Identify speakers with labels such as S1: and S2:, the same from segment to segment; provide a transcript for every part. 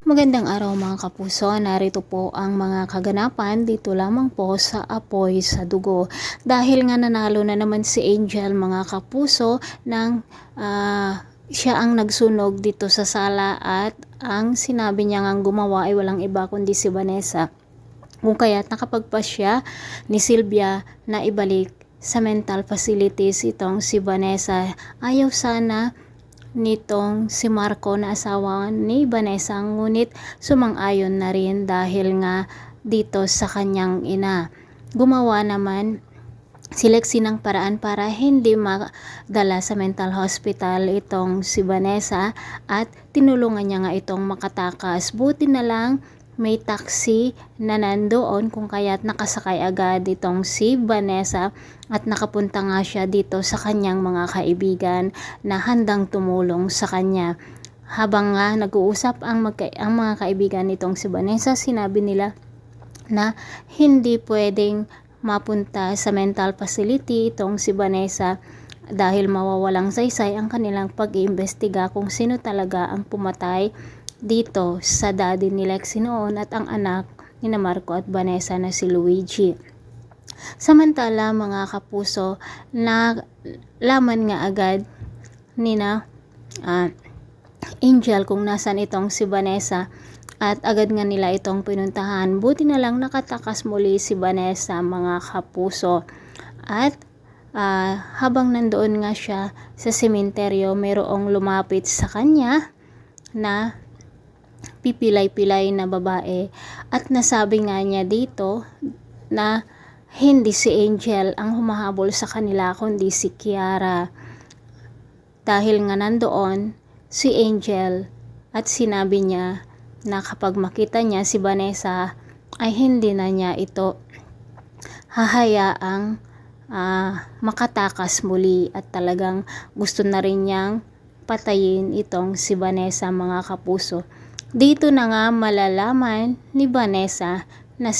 S1: Magandang araw mga kapuso, narito po ang mga kaganapan dito lamang po sa Apoy sa Dugo. Dahil nga nanalo na naman si Angel mga kapuso ng siya ang nagsunog dito sa sala at ang sinabi niya ngang gumawa ay walang iba kundi si Vanessa. Kung kaya't nakapagpas siya ni Sylvia na ibalik sa mental facilities itong si Vanessa. Ayaw sana nitong si Marco na asawa ni Vanessa, ngunit sumang-ayon na rin dahil nga dito sa kanyang ina. Gumawa naman si Lexie ng paraan para hindi madala sa mental hospital itong si Vanessa at tinulungan niya nga itong makatakas. Buti na lang may taxi na nandoon kung kaya't nakasakay agad itong si Vanessa at nakapunta nga siya dito sa kanyang mga kaibigan na handang tumulong sa kanya. Habang nga nag-uusap ang mga kaibigan nitong si Vanessa, sinabi nila na hindi pwedeng mapunta sa mental facility itong si Vanessa dahil mawawalang saysay ang kanilang pag-iimbestiga kung sino talaga ang pumatay dito sa daddy ni Lexie noon at ang anak ni Marco at Vanessa na si Luigi. Samantala mga kapuso, na laman nga agad ni Angel kung nasan itong si Vanessa at agad nga nila itong pinuntahan. Buti na lang nakatakas muli si Vanessa mga kapuso at habang nandoon nga siya sa sementeryo, mayroong lumapit sa kanya na pipilay-pilay na babae at nasabi nga niya dito na hindi si Angel ang humahabol sa kanila kundi si Kiara, dahil nga nandoon si Angel at sinabi niya na kapag makita niya si Vanessa ay hindi na niya ito hahayaang makatakas muli at talagang gusto na rin niyang patayin itong si Vanessa mga kapuso. Dito na nga malalaman ni Vanessa na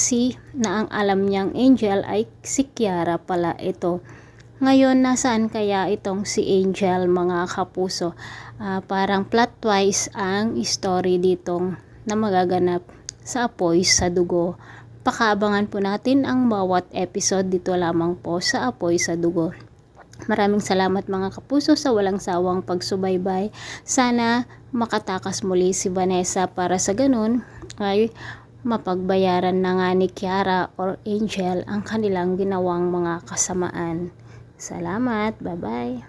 S1: ang alam niyang Angel ay si Kiara pala ito. Ngayon nasaan kaya itong si Angel mga kapuso? Parang plot twist ang story ditong na magaganap sa Apoy sa Dugo. Pakaabangan po natin ang bawat episode dito lamang po sa Apoy sa Dugo. Maraming salamat mga kapuso sa walang sawang pagsubaybay. Sana makatakas muli si Vanessa para sa ganun ay mapagbayaran na nga ni Kiara or Angel ang kanilang ginawang mga kasamaan. Salamat, bye-bye.